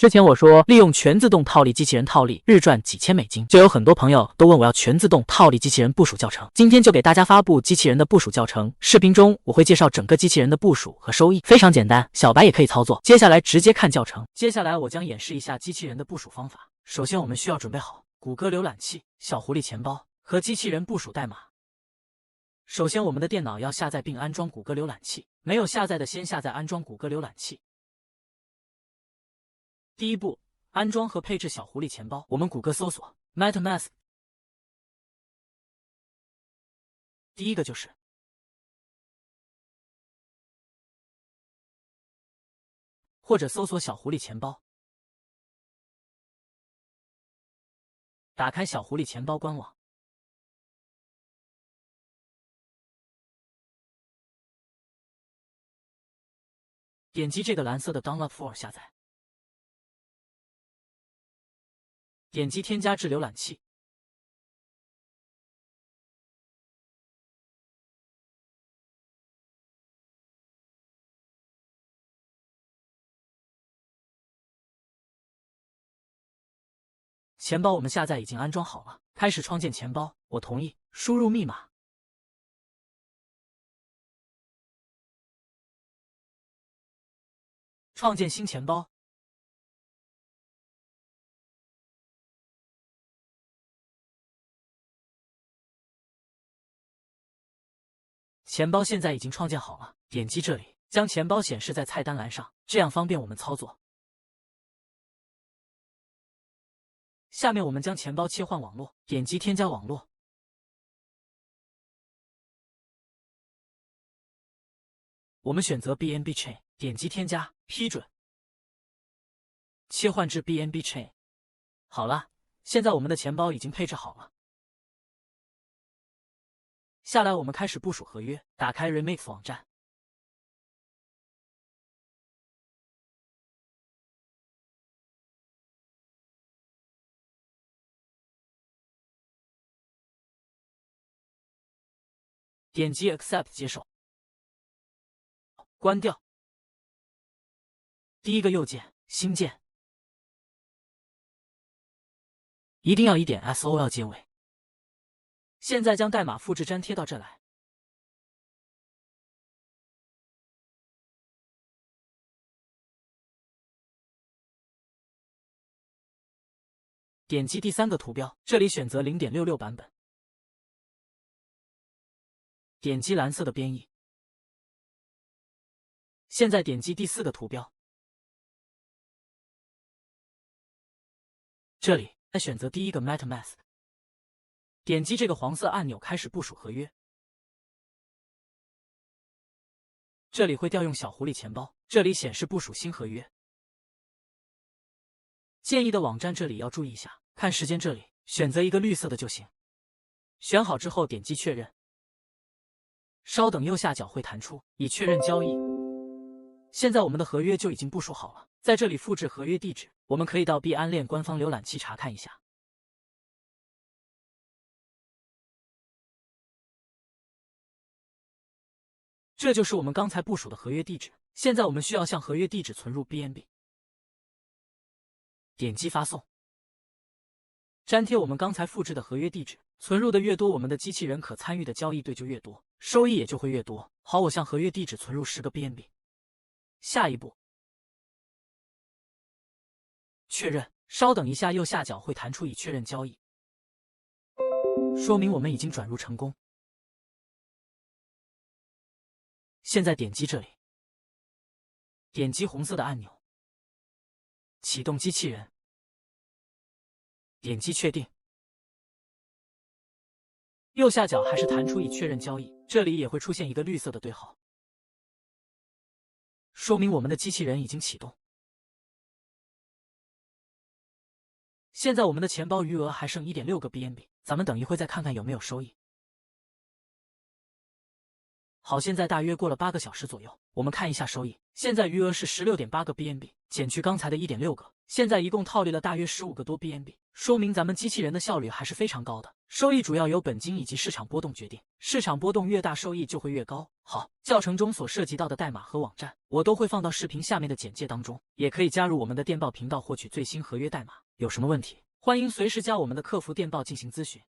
之前我说利用全自动套利机器人套利日赚几千美金，就有很多朋友都问我要全自动套利机器人部署教程。今天就给大家发布机器人的部署教程，视频中我会介绍整个机器人的部署和收益，非常简单，小白也可以操作。接下来直接看教程。接下来我将演示一下机器人的部署方法。首先我们需要准备好谷歌浏览器、小狐狸钱包和机器人部署代码。首先我们的电脑要下载并安装谷歌浏览器，没有下载的先下载安装谷歌浏览器。第一步，安装和配置小狐狸钱包。我们谷歌搜索 MetaMask， 第一个就是或者搜索小狐狸钱包，打开小狐狸钱包官网，点击这个蓝色的 Download for 下载，点击添加至浏览器，钱包我们下载已经安装好了，开始创建钱包，我同意，输入密码。创建新钱包，钱包现在已经创建好了，点击这里，将钱包显示在菜单栏上，这样方便我们操作。下面我们将钱包切换网络，点击添加网络，我们选择 BNB Chain， 点击添加，批准，切换至 BNB Chain。好了，现在我们的钱包已经配置好了。下来我们开始部署合约，打开 Remix 网站，点击 Accept 接受，关掉。第一个右键，新建，一定要以点 .sol 结尾。现在将代码复制粘贴到这来。点击第三个图标，这里选择 0.66 版本。点击蓝色的编译。现在点击第四个图标，这里再选择第一个 MetaMask， 点击这个黄色按钮开始部署合约。这里会调用小狐狸钱包，这里显示部署新合约。建议的网站这里要注意一下，看时间这里选择一个绿色的就行。选好之后点击确认。稍等，右下角会弹出已确认交易。现在我们的合约就已经部署好了，在这里复制合约地址，我们可以到币安链官方浏览器查看一下。这就是我们刚才部署的合约地址。现在我们需要向合约地址存入 BNB， 点击发送，粘贴我们刚才复制的合约地址。存入的越多，我们的机器人可参与的交易对就越多，收益也就会越多。好，我向合约地址存入10个 BNB。下一步，确认。稍等一下，右下角会弹出已确认交易，说明我们已经转入成功。现在点击这里，点击红色的按钮，启动机器人，点击确定。右下角还是弹出已确认交易，这里也会出现一个绿色的对号，说明我们的机器人已经启动。现在我们的钱包余额还剩 1.6 个 BNB， 咱们等一会再看看有没有收益。好，现在大约过了8个小时左右，我们看一下收益。现在余额是 16.8 个 BNB， 减去刚才的 1.6 个，现在一共套利了大约15个多 BNB， 说明咱们机器人的效率还是非常高的。收益主要由本金以及市场波动决定，市场波动越大，收益就会越高。好，教程中所涉及到的代码和网站，我都会放到视频下面的简介当中，也可以加入我们的电报频道获取最新合约代码。有什么问题，欢迎随时加我们的客服电报进行咨询。